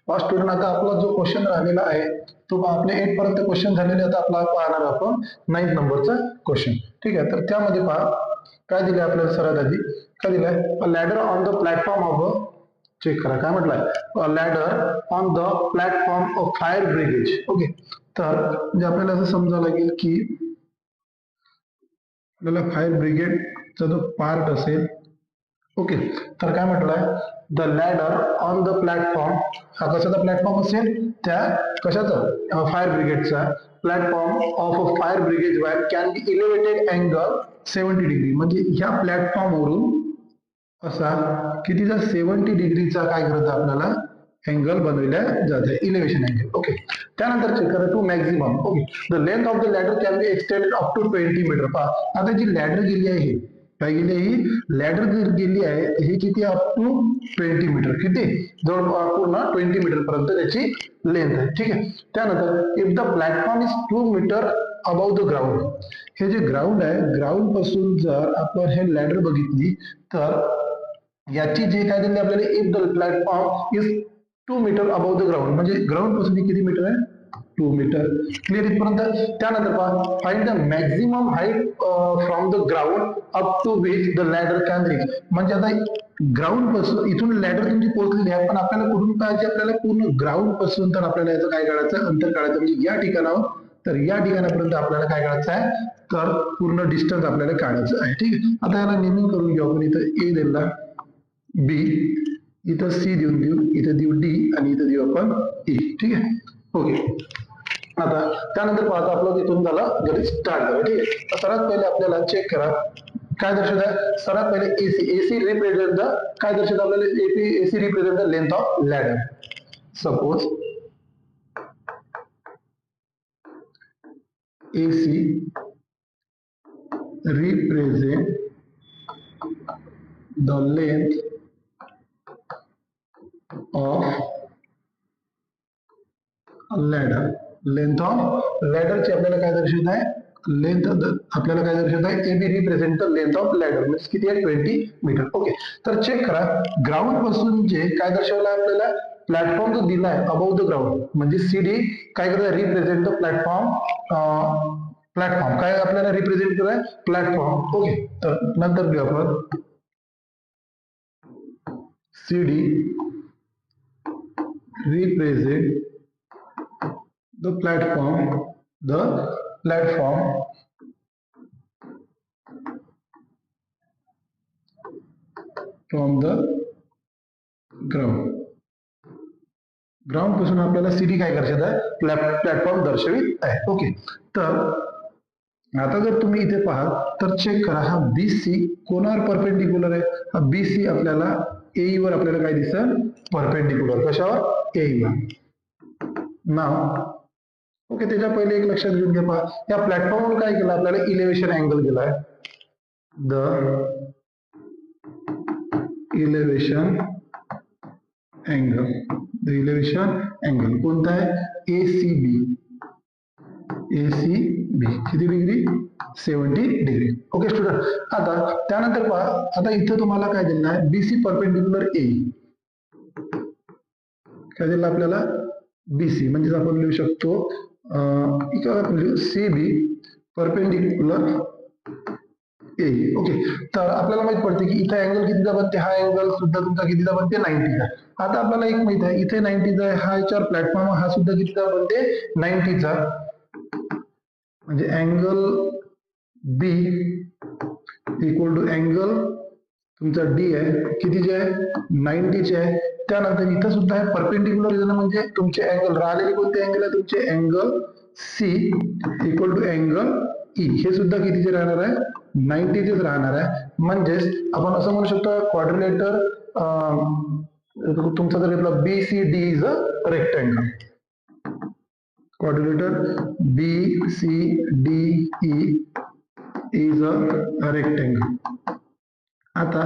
Student आता आपला जो क्वेश्चन राहिलेला आहे तो आपले 8 पर्यंत क्वेश्चन झालेले, आता आपला पाहणार आपण 9 नंबरचा क्वेश्चन. ठीक आहे, तर त्यामध्ये पहा काय दिले आपल्याला. सर्वात आधी काय दिलंय, a ladder on the platform of, check करा काय म्हटलंय, a ladder on the platform of fire brigade. Okay, तर म्हणजे आपल्याला असं समजावं लागेल की आपल्याला फायर ब्रिगेडचा जो पार्ट असेल. ओके, तर काय म्हटलंय, the ladder on the platform, हा कशाचा प्लॅटफॉर्म असेल, त्या कशाचा, फायर ब्रिगेडचा platform of fire brigade where can be elevated angle 70 degree. म्हणजे ह्या प्लॅटफॉर्मवरून असा कितीचा 70 डिग्रीचा काय करत आपल्याला अँगल बनवल्या जाते, इलेव्हेशन अँगल. ओके, त्यानंतर चेक करा to maximum. Okay, the length of the ladder can be extended up to 20 meter. पहा आता जी लॅडर गेली आहे, काय गेली आहे, ही लॅडर गेली आहे, हे किती, अप टू 20 मीटर. किती, जवळ पूर्ण 20 मीटर पर्यंत त्याची लेंथ आहे. ठीक आहे, त्यानंतर if the platform is 2 meter above the ground, हे जे ग्राउंड आहे, ग्राउंड पासून जर आपण हे लॅडर बघितली तर याची जे काय दिले आपल्याला, if the platform is 2 meter above the ground, म्हणजे ग्राउंड पासून किती मीटर आहे, 2 मीटर. क्लिअर इथपर्यंत. त्यानंतर पहा, find the maximum height from the ground up to which the ladder can reach. म्हणजे आता ग्राउंड पासून इथून लॅडर तुमची पोहोचलेली आहे, पण आपल्याला कुठून पाहिजे, आपल्याला पूर्ण ग्राउंड पासून तर आपल्याला याचं काय काढायचं, अंतर काढायचं. म्हणजे या ठिकाणावर तर या ठिकाणापर्यंत आपल्याला काय काढायचं आहे, तर पूर्ण डिस्टन्स आपल्याला काढायचं आहे. ठीक आहे, आता याला नेमिंग करून घेऊ आपण. इथं ए दिला, बी, इथं सी देऊन देऊ, इथं देऊ डी, आणि इथं देऊ आपण ई. ठीक आहे, ओके. आता त्यानंतर पाहता आपलं तिथून झालं, गणित स्टार्ट झालं. ठीक आहे, तर सर्वात पहिले आपल्याला चेक करा काय दर्शवत आहे. सर्वात पहिले एसी, एसी रिप्रेझेंट द, काय दर्शवत आपल्याला, AC represent the length of ladder. Suppose AC represent the length of ladder. Length of ladder ची आपल्याला काय दर्शवत आहे, लेंथ आपल्याला काय दर्शवत आहे, AB represent the length of ladder, म्हणजे किती आहे, 20 मीटर. ओके, तर चेक करा ग्राउंड पासून जे काय दर्शवलं आपल्याला, प्लॅटफॉर्म जो दिला आहे अबाव द ग्राउंड, म्हणजे CD काय करत, रिप्रेझेंट द प्लॅटफॉर्म. प्लॅटफॉर्म काय आपल्याला रिप्रेझेंट कराय, प्लॅटफॉर्म. ओके, तर नंतर घेऊ आपण CD represent the platform from the ground. Ground पासून आपल्याला CD काय दर्शवत आहे, प्लॅटफॉर्म दर्शवित आहे. ओके, तर आता जर तुम्ही इथे पाहाल तर चेक करा, हा BC कोणावर परपेंडिक्युलर आहे, हा BC आपल्याला AE वर आपल्याला काय दिसेल, परपेंडिक्युलर. कशावर, AE वर. नाव ओके, त्याच्या पहिले एक लक्षात घेऊन घ्या. पहा या प्लॅटफॉर्मवर काय केलं आपल्याला, इलेव्हेशन अँगल दिलाय. द इलेव्हेशन अँगल कोणता आहे, ACB. किती डिग्री, 70 डिग्री. ओके स्टुडंट, आता त्यानंतर पहा, आता इथं तुम्हाला काय दिलं आहे, BC परपेंडिक्युलर AE. काय दिलं आपल्याला, BC म्हणजे आपण लिहू शकतो CB परपेंडिक्युलर AE. ओके, तर आपल्याला माहित पडते की इथे अँगल कितीचा बनते, हा अँगल सुद्धा तुमचा कितीचा बनते, 90 चा. आता आपल्याला एक माहित आहे, इथे 90 चा आहे, हा याच्यावर प्लॅटफॉर्म, हा सुद्धा कितीचा बनते, 90 चा. म्हणजे angle B equal to angle तुमचा D आहे, कितीचे आहे, 90 चे आहे. त्यानंतर इथं सुद्धा आहे परपेंडिक्युलर, म्हणजे तुमचे अँगल राहिलेले कोणते अँगल आहे, तुमचे angle C equal to angle E, हे सुद्धा कितीचे राहणार आहे, 90 चेच राहणार आहे. म्हणजेच आपण असं म्हणू शकतो क्वाड्रिलेटर तुमचा जर घेतला BCD is a rectangle. Quadrilateral BCDE is a rectangle. आता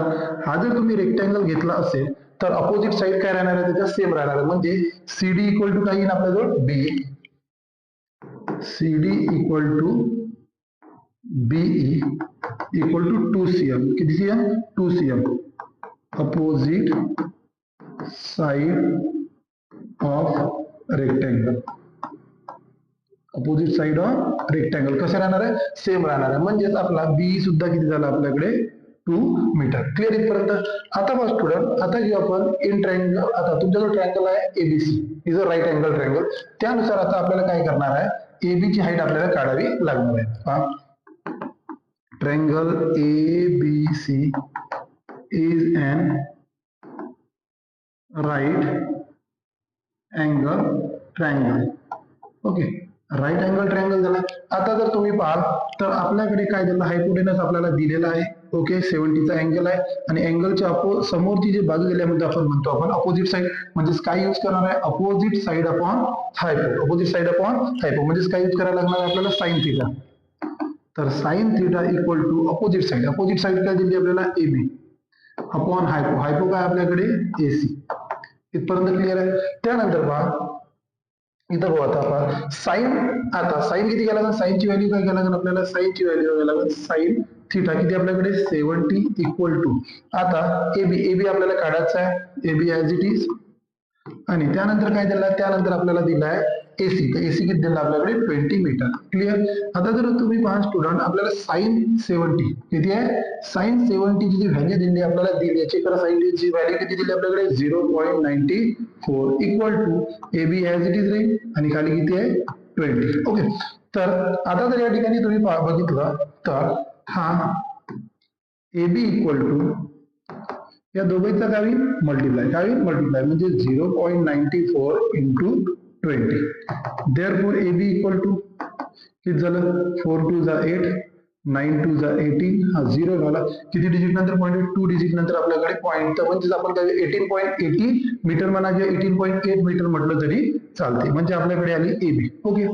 हा जर तुम्ही रेक्टँगल घेतला असेल तर अपोजिट साइड काय राहणार आहे, त्याच्या सेम राहणार आहे. म्हणजे CD इक्वल टू काय येईल आपल्याजवळ, B. CD equal to BE equal to 2cm. किती cm, 2cm. Opposite side of rectangle, opposite side of rectangle कसं राहणार आहे, सेम राहणार आहे. म्हणजेच आपला बी सुद्धा किती झाला आपल्याकडे 2 मीटर. क्लिअर इथपर्यंत. आता बघ स्टुडंट, आता घेऊ आपण इन ट्रायंगल. आता तुमचा जो ट्रायंगल आहे ABC is a right angle triangle. त्यानुसार आता आपल्याला काय करणार आहे, एबी ची हाईट आपल्याला काढावी लागणार आहे. पहा, triangle ABC is an right angle triangle. Okay, right angle triangle झाला. आता जर तुम्ही पाहाल तर आपल्याकडे काय दिलं, हायपोटेनस आपल्याला दिलेला आहे. ओके, 70 चा अँगल आहे आणि अँगलच्या समोरची जी बाजू दिल्यामध्ये आपण म्हणतो आपण अपोजिट साइड. म्हणजेच काय यूज करणार आहे, opposite side upon hypo. Opposite side upon hypo म्हणजेच काय यूज करायला लागणार आहे आपल्याला, साइन थिटा. तर sine theta equal to opposite side. Opposite side काय दिली आपल्याला, एबी अपॉन हायपो. हायपो काय आपल्याकडे, एसी. इथपर्यंत क्लिअर आहे. त्यानंतर पहा इथं बघू आता साइन. आता साइन किती घ्यायला लागेल, साइनची व्हॅल्यू काय घ्यायला लागेल आपल्याला, साइनची व्हॅल्यू घ्यायला लागेल साइन थिटा किती आपल्याकडे 70 इक्वल टू. आता एबी आपल्याला काढायचा आहे, एबी ऍज इट इज. आणि त्यानंतर काय दिलं, त्यानंतर आपल्याला दिलाय एसी. तर एसी किती दिला आपल्याकडे 20 मीटर. क्लिअर. आता जर तुम्ही पहा स्टुडंट, आपल्याला साइन 70 किती आहे, साइन 70 ची जी व्हॅल्यू दिली आपल्याला दिली, याची करा, साइन ची व्हॅल्यू किती दिली आपल्याकडे 0.94 equal to AB as it is राहील आणि खाली किती आहे 20. ओके. तर आता जर या ठिकाणी तुम्ही बघितलं तर हा एबी इक्वल टू या दोघांचा काय होईल, मल्टिप्लाय म्हणजे 0.94 into 20. Therefore AB equal to किती झालं, 4 2 जा 8, 9 2 जा 18. हा 0 झाला. किती डिजिट नंतर पॉईंट, 2 डिजिट नंतर आपल्याकडे पॉईंट. तर म्हणजे आपण काय 18.80 मीटर म्हणा किंवा 18.8 मीटर म्हटलं तरी चालते. म्हणजे आपल्याकडे आली एबी. ओके.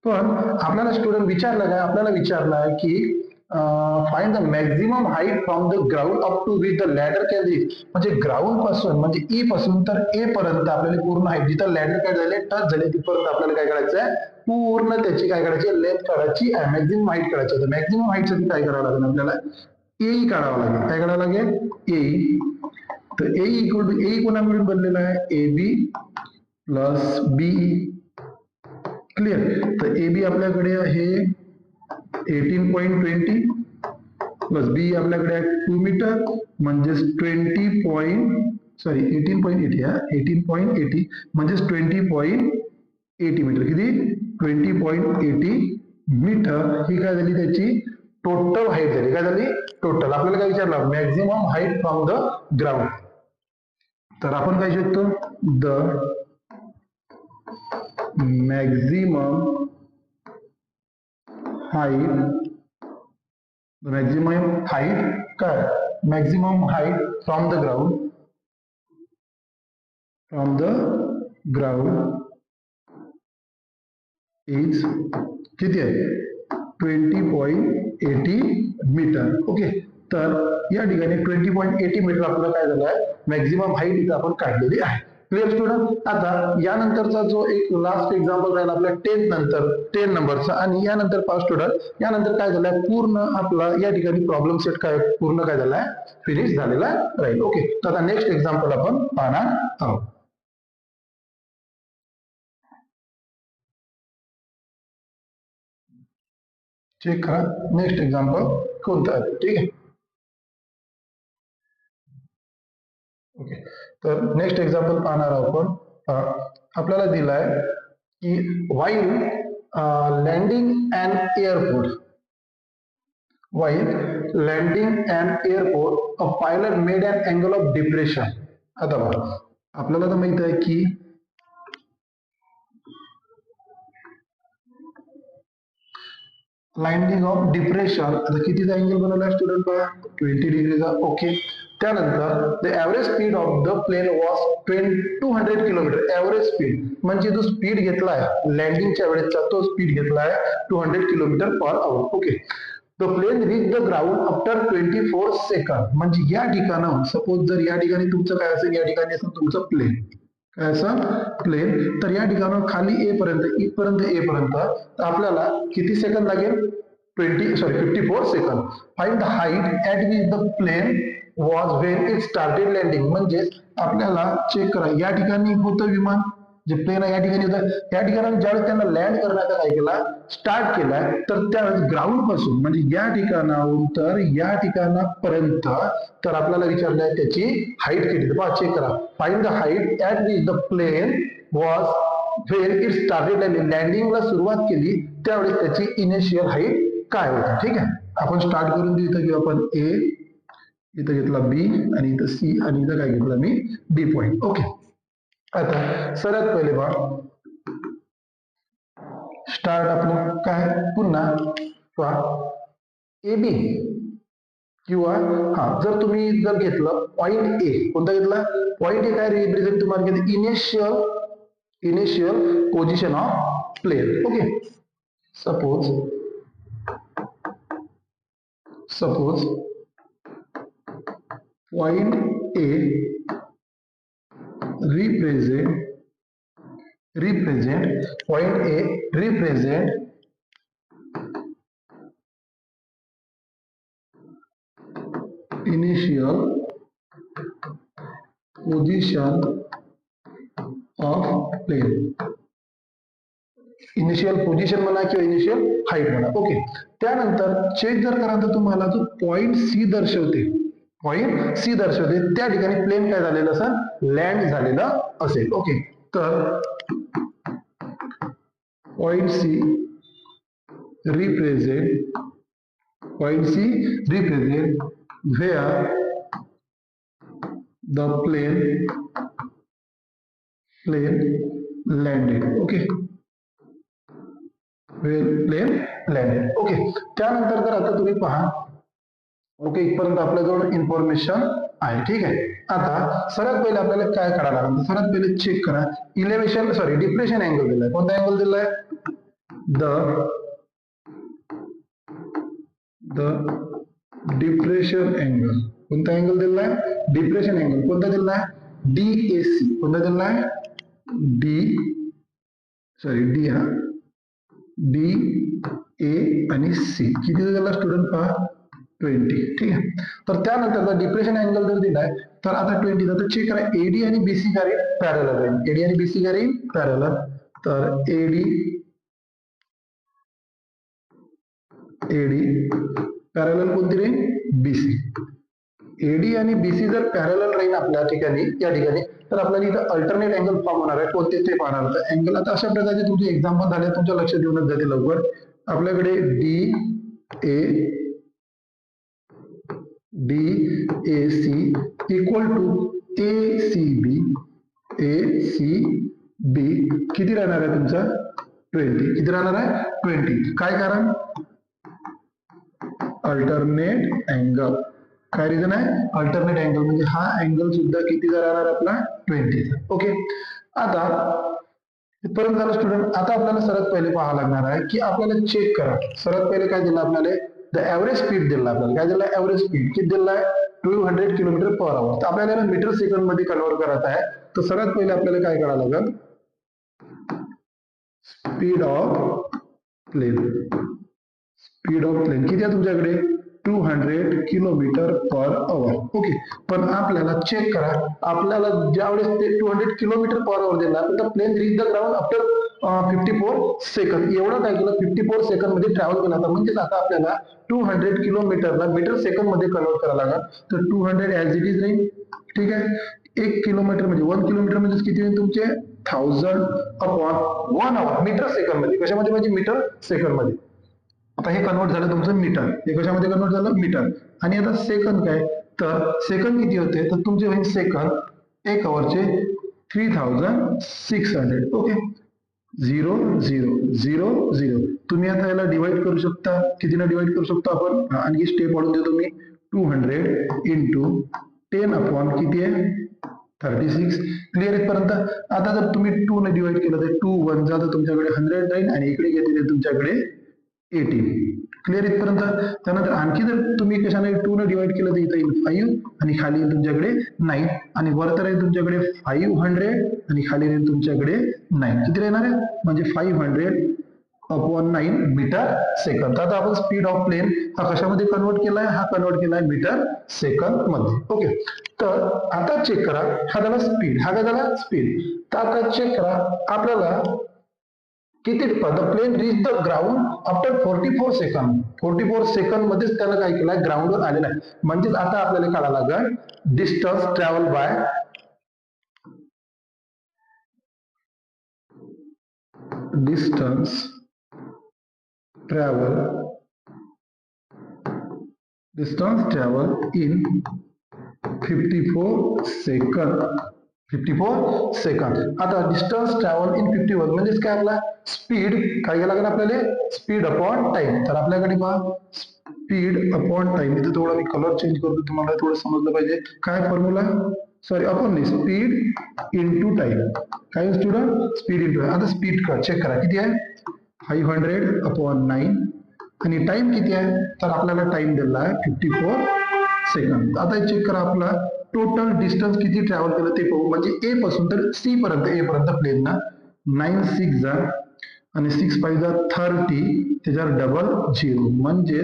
पण आपल्याला स्टुडंट विचारलं काय, आपल्याला विचारलं आहे की find the maximum height from the ground up to with the ladder can reach. म्हणजे ग्राउंड पासून म्हणजे ई पासून तर ए पर्यंत आपल्याला पूर्ण हाईट, जिथं लॅडर काय झाले टच झाले तिथपर्यंत आपल्याला काय करायचं आहे, पूर्ण त्याची काय करायची, लेंथ काढायची आहे, मॅक्झिमम हाईट काढायची आहे. मॅक्झिमम हाईट साठी काय करावं लागेल आपल्याला, ए काढावं लागेल. काय काढावं लागेल, ए. तर ए इक्वल टू, ए कोणाकडून बनलेला आहे, A B plus BE. Clear. तर ए बी आपल्याकडे आहे 18.20 प्लस बी आपल्याकडे आहे 2 मीटर म्हणजेच 18.80 म्हणजेच 20.80 मीटर. किती, 20.80 मीटर ही काय झाली, त्याची टोटल हाईट झाली. काय झाली, टोटल. आपल्याला काय विचारलं, maximum height from the ground. तर आपण काय शकतो, द मॅक्झिमम हाईट काय, maximum height from the ground is किती आहे, 20.80 मीटर. ओके. तर या ठिकाणी 20.80 मीटर आपल्याला काय झालं आहे, मॅक्झिमम हाईट इथं आपण काढलेली आहे. Clear student. आता यानंतरचा जो एक लास्ट एक्झाम्पल राहिला आपल्या 10 नंबरचा, आणि यानंतर पास स्टुडंट, यानंतर काय झालंय, पूर्ण आपला या ठिकाणी प्रॉब्लेम सेट काय पूर्ण काय झालाय, फिनिश झालेला राहील. ओके. तर आता नेक्स्ट एक्झाम्पल आपण पाहणार आहोत. चेक करा नेक्स्ट एक्झाम्पल कोणतं आहे. ठीक आहे. ओके. तर नेक्स्ट एक्झाम्पल पाहणार आहोत आपण. आपल्याला दिलाय की while landing an airport, a pilot made an angle of depression. आता बघा, आपल्याला तर माहित आहे की लँडिंग ऑफ डिप्रेशन, आता कितीचा अँगल बनवला स्टुडंट बघा, 20 डिग्रीचा. ओके. त्यानंतर the average speed of the plane was 200 kilometer. Average speed म्हणजे जो स्पीड घेतलाय लँडिंगच्या वेळेचा, तो स्पीड घेतलाय 200 kilometer per hour. Okay. The plane reach the ground after 24 second. म्हणजे या ठिकाणाहून सपोज जर या ठिकाणी तुमचं काय असेल, या ठिकाणी असेल तुमचं प्लेन, काय असं प्लेन, तर या ठिकाणाहून खाली ए पर्यंत, इथपर्यंत ए पर्यंत आपल्याला किती सेकंद लागेल, 54 सेकंद. Find the height at which the plane was when it started landing. म्हणजे आपल्याला चेक करा, या ठिकाणी होतं विमान, जे प्लेन आहे या ठिकाणी होतं, या ठिकाणी ज्यावेळेस त्यांना लँड करण्याचा काय केला, स्टार्ट केला, तर त्यावेळेस ग्राउंड पासून म्हणजे या ठिकाणाहून तर या ठिकाणापर्यंत तर आपल्याला विचारलं आहे त्याची हाईट किती. पहा चेक करा, find the height at which the plane was when it started. लँडिंगला सुरुवात केली त्यावेळेस त्याची इनिशियल हाईट काय होती. ठीक आहे, आपण स्टार्ट करून देऊ. इथं घेऊ आपण ए, इथं घेतला बी आणि इथं सी आणि इथं काय घेतलं मी डी पॉइंट. ओके, आता सर्वात पहिले पहा स्टार्ट आपलं काय पुन्हा पहा ए बी किंवा जर तुम्ही जर घेतलं पॉइंट ए, कोणता घेतला पॉइंट ए, काय रिप्रेझेंट तुम्हाला initial position of plane. Okay, suppose point A represent point A represent initial position of plane. Initial position म्हणा किंवा इनिशियल हाईट म्हणा. ओके, त्यानंतर चेक जर करा तर तुम्हाला जो पॉइंट सी दर्शवते त्या ठिकाणी प्लेन काय झालेलं असेल, लँड झालेलं असेल. ओके, तर point C represent where the plane landed. Okay, plane landed. Okay, त्यानंतर जर आता तुम्ही पहा, ओके इथपर्यंत आपल्याजवळ इन्फॉर्मेशन आहे. ठीक आहे, आता सर्वात पहिले आपल्याला काय करायला लागेल, सर्वात पहिले चेक करा डिप्रेशन अँगल दिलाय. कोणता अँगल दिलाय, द डिप्रेशन अँगल. कोणता अँगल दिलाय, डिप्रेशन अँगल. कोणता दिलाय, DAC. कोणता दिलाय, DA आणि C. किती दिला स्टुडंट पहा, 20. ठीक आहे, तर त्यानंतर जर डिप्रेशन अँगल जर दिलाय तर आता 20 तर चेक करा AD आणि BC काय पॅरलल आहे. AD आणि BC काय पॅरलल, तर AD पॅरलल कोणती रे, BC. AD आणि BC जर पॅरलल राहील आपल्या ठिकाणी या ठिकाणी तर आपल्याला इथं अल्टरनेट अँगल फॉर्म होणार आहे. कोणते ते पाहणार तर अँगल. आता अशा प्रकारचे तुमचे एक्झाम्पल झाले, तुमच्या लक्षात येऊनच जाते लवकर. आपल्याकडे DAC इक्वल टू ACB किती राहणार आहे तुमचा, 20. किती राहणार आहे, 20. काय कारण, अल्टरनेट अँगल. काय रिझन आहे, अल्टरनेट अँगल म्हणजे हा अँगल सुद्धा कितीचा राहणार आपला, 20. ओके, आता इथपर्यंत झालं स्टुडंट. आता आपल्याला सर्वात पहिले पाहावं लागणार आहे की आपल्याला चेक करा. सर्वात पहिले काय दिलं आपल्याला, द ऍव्हरेज स्पीड दिला आपल्याला. काय दिलं, ऍव्हरेज स्पीड किती दिलाय, 200 किलोमीटर पर आवर. तर आपल्याला मीटर सेकंड मध्ये कन्वर्ट करत आहे. तर सर्वात पहिले आपल्याला काय करावं लागेल, स्पीड ऑफ प्लेन किती आहे तुमच्याकडे, 200 किलोमीटर पर आवर. ओके, पण आपल्याला चेक करा, आपल्याला ज्यावेळेस ते 200 किलोमीटर पर आवर दिला तर plane reach the ground after 54 सेकंद. एवढं काय केलं, 54 सेकंद मध्ये ट्रॅव्हल केला. तर म्हणजे आता आपल्याला 200 किलोमीटरला मीटर सेकंद मध्ये कन्वर्ट करायला लागेल. तर 200 ऍज इट इज राहील. ठीक आहे, 1 किलोमीटर म्हणजे 1 किलोमीटर म्हणजे किती होईल तुमचे, 1000 अपॉन 1 आवर मीटर सेकंद मध्ये. कशामध्ये म्हणजे मीटर सेकंद मध्ये. आता हे कन्वर्ट झालं तुमचं मीटर. हे कशामध्ये कन्वर्ट झालं, मीटर. आणि आता सेकंद काय, तर सेकंद किती होते, तर तुमचे होईल सेकंद 1 आवरचे 3600. ओके, 0 0 0 0. तुम्ही आता याला डिवाइड करू शकता. कितीला डिवाइड करू शकतो आपण, आणखी स्टेप वाढून देतो मी, 200 इंटू 10 अपॉन किती आहे, 36. क्लिअर इथपर्यंत. आता जर तुम्ही 2 ने डिवाइड केलं तर 2 1 जा तर तुमच्याकडे 100 राहील आणि इकडे घेतले तुमच्याकडे 18. क्लिअर इथपर्यंत. त्यानंतर आणखी जर तुम्ही कशाने 2 ने डिवाइड केलं तर इथं येईल 5 आणि खाली येईल तुमच्याकडे 9 आणि वर तर येईल तुमच्याकडे 500 आणि खाली येईल तुमच्याकडे 9. किती राहणार आहे, म्हणजे 500 अपॉन 9 मीटर सेकंद. आता आपण स्पीड ऑफ प्लेन हा कशामध्ये कन्वर्ट केलाय, हा कन्वर्ट केलाय मीटर सेकंद मध्ये. ओके, तर आता चेक करा, हा झाला स्पीड, हा काय झाला स्पीड. तर आता चेक करा आपल्याला किती, the plane reach the ground after 44 सेकंद. 44 सेकंद मध्येच त्याला काय केलंय, ग्राउंडवर आलेला आहे. म्हणजेच आता आपल्याला काढायला लागेल distance travel by distance travel in 54 second. 54 second. आता डिस्टन्स ट्रॅव्हल इन 51 म्हणजेच काय, आपला स्पीड काय घ्यायला लागेल आपल्याला, स्पीड अपॉन टाइम. तर आपल्याकडे पहा स्पीड अपॉन टाइम, इथे थोडा मी कलर चेंज करतो, तुम्हाला थोडं समजलं पाहिजे. काय फॉर्म्युला, सॉरी अपॉन नाही, स्पीड इंटू टाइम. काय स्टुडंट, स्पीड इंटू. आता स्पीड चेक करा किती आहे, 500 अपॉन 9 आणि टाइम किती आहे, तर आपल्याला टाइम दिला आहे 54 सेकंद. आता चेक करा आपला टोटल डिस्टन्स किती ट्रॅव्हल केलं ते पाहू. म्हणजे ए पासून तर सी पर्यंत, ए पर्यंत प्लेन ना 9 6 जा आणि 6 5 जा 30, त्याच्यावर डबल 0 म्हणजे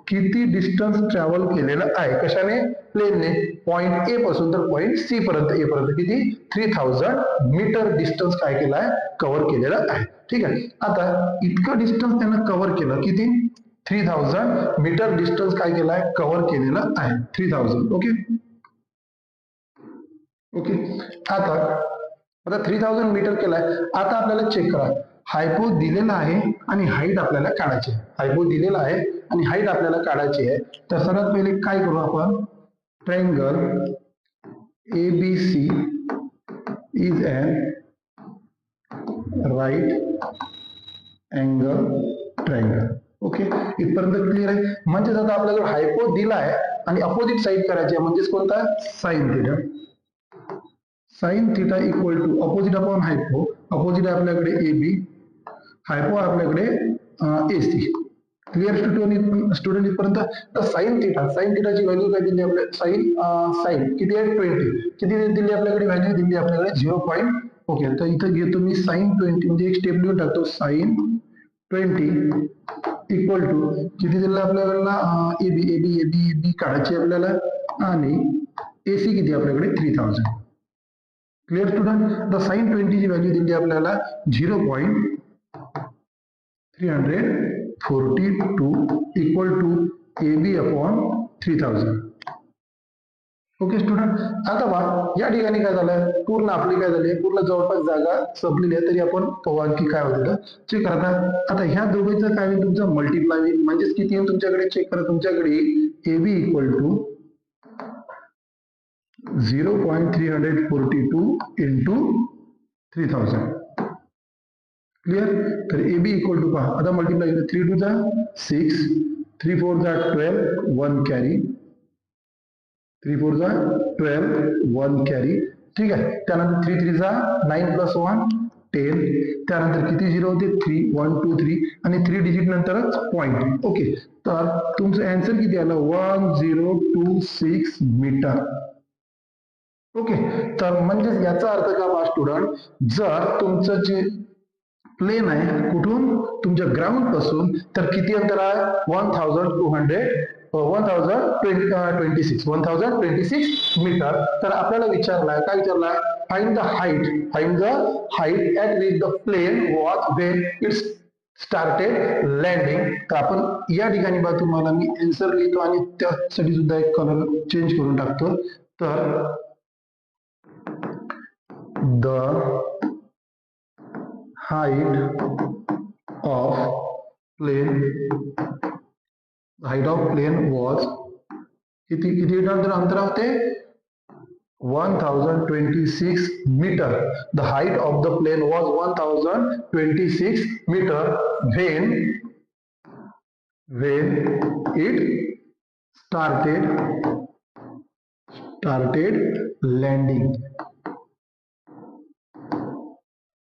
किती डिस्टन्स ट्रॅव्हल केलेलं आहे, कशाने, प्लेनने. पॉइंट ए पासून तर पॉइंट सी पर्यंत, ए पर्यंत किती, 3000 मीटर डिस्टन्स काय केलं आहे, कव्हर केलेलं आहे. ठीक आहे, आता इतकं डिस्टन्स त्यानं कव्हर केलं, किती, 3000 मीटर डिस्टन्स काय केलाय, कव्हर केलेलं आहे. 3000. ओके ओके, आता 3000 मीटर केलाय. आता आपल्याला चेक करा, हायपो दिलेला आहे आणि हाईट आपल्याला काढायची आहे. हायपो दिलेला आहे आणि हाईट आपल्याला काढायची आहे. तर सर्वात पहिले काय करू आपण, triangle ABC is an right angle triangle. Okay, इथपर्यंत क्लिअर आहे. म्हणजेच आता आपल्याला हायपो दिला आहे आणि अपोजिट साईड करायची आहे, म्हणजेच कोणता, sine theta. Sine theta equal to opposite upon hypo. Opposite आहे आपल्याकडे AB, हायपो आपल्याकडे AC. क्लिअर स्टुडंट इथपर्यंत. तर साइन थिटाची व्हॅल्यू काय दिली आपल्याला, साइन किती आहे, 20. किती दिली आपल्याकडे व्हॅल्यू, दिली आपल्याकडे 0. ओके, तर इथं घेतो मी साइन 20, म्हणजे एक स्टेप लिहून टाकतो, साइन 20 इक्वल टू किती दिलं आपल्याला, AB काढायची आपल्याला आणि AC किती आपल्याकडे 3000. Clear student. तर साइन 20 ची व्हॅल्यू दिली आपल्याला 0.342 equal to AB upon 3000. Okay student. आता पहा या ठिकाणी काय झालं, पूर्ण आपली काय झाली, पूर्ण जवळपास जागा संपलेली आहे. तरी आपण पाहू आणखी काय होतं चेक करा. आता ह्या दोघीचं काय होईल, तुमचं मल्टिप्लाय होईल. म्हणजेच किती येईल तुमच्याकडे, चेक करा, तुमच्याकडे AB equal to 0.342 into 3000. Clear. तर AB इक्वल टू पहा, आता मल्टिप्लाय 3 2 जा 6, 3 4 जा 12, 1 कॅरी, 3 4 जा 12, 1 कॅरी. ठीक आहे, त्यानंतर 3 3 जा 9 प्लस 1 10. त्यानंतर किती झिरो होते, 3 1 2 3 आणि 3 डिजिट नंतरच पॉइंट. ओके, तर तुमचं आन्सर किती आलं, 1026 मीटर. ओके, तर म्हणजेच याचा अर्थ का पहा स्टुडंट, जर तुमचं जे प्लेन आहे कुठून, तुमच्या ग्राउंड पासून, तर किती अंतर आहे, 1026 मीटर. तर आपल्याला विचारलाय, काय विचारलाय, find the height at which the plane was when it's started landing. तर आपण या ठिकाणी बघा, तुम्हाला मी आन्सर लिहितो आणि त्यासाठी सुद्धा एक कलर चेंज करून टाकतो. तर the height of plane was किती अंतर होते, 1026 meter. The height of the plane was 1026 meter when it started landing.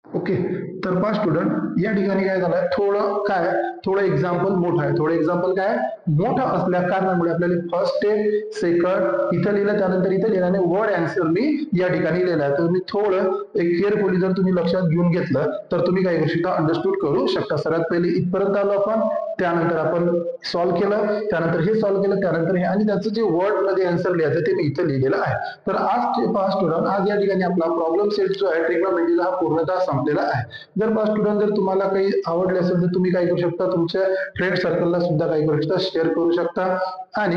Okay, तर पहा स्टुडंट या ठिकाणी काय झालंय, थोडं एक्झाम्पल मोठं आहे. थोडं एक्झाम्पल काय मोठा असल्या कारणामुळे आपल्याला फर्स्ट स्टेप, सेकंड इथं लिहिलं, त्यानंतर इथं लिहिलं आणि वर्ड आन्सर मी या ठिकाणी लिहिला आहे. तर मी थोडं एक केअरफुली जर तुम्ही लक्षात घेऊन घेतलं तर तुम्ही काही गोष्टी अंडरस्टूड करू शकता. सर्वात पहिले इथपर्यंत आलो आपण, त्यानंतर आपण सॉल्व्ह केलं, त्यानंतर हे सॉल्व्ह केलं, त्यानंतर हे, आणि त्याचं जे वर्ड मध्ये आन्सर लिहायचं ते मी इथं लिहिलेलं आहे. तर आज स्टुडंट, आज या ठिकाणी आपला प्रॉब्लेम सेट जो आहे ट्रिग्नोमेट्रीचा हा पूर्णतः संपलेला आहे. जर स्टुडंट, जर तुम्हाला काही आवडले असेल तर तुम्ही काय करू शकता, तुमच्या फ्रेंड सर्कलला सुद्धा काय करू शकता, शेअर करू शकता. आणि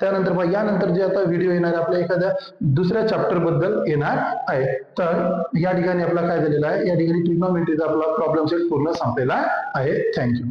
त्यानंतर यानंतर जे आता व्हिडिओ येणार आपल्या एखाद्या दुसऱ्या चॅप्टर बद्दल येणार आहे. तर या ठिकाणी आपला काय झालेला आहे, या ठिकाणी ट्रिग्नोमेट्रीचा आपला प्रॉब्लेम सेट पूर्ण संपलेला आहे. थँक्यू.